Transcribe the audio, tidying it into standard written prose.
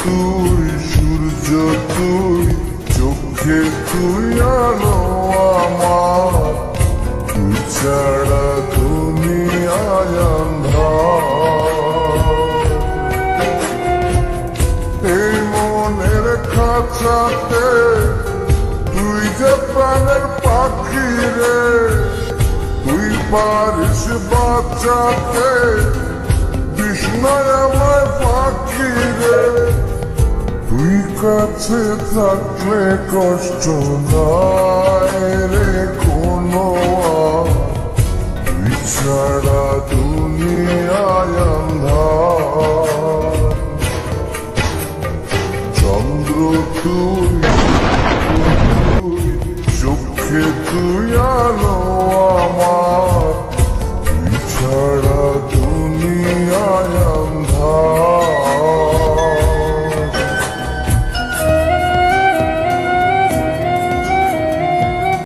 তুই সূর্য তুই চোখে তুই আলো আমার, তুই ছাড়া দুনিয়ায় আন্ধার। এই মনের খাঁচাতে তুই যে প্রাণের পাখি রে, তুই পারিস বাঁচাতে বিষ্ণয় আমায় পাখি রে। তুই কাছে থাকলে কষ্ট নাই রে কোনো, তুই ছাড়া দুনিয়ায় আন্ধার।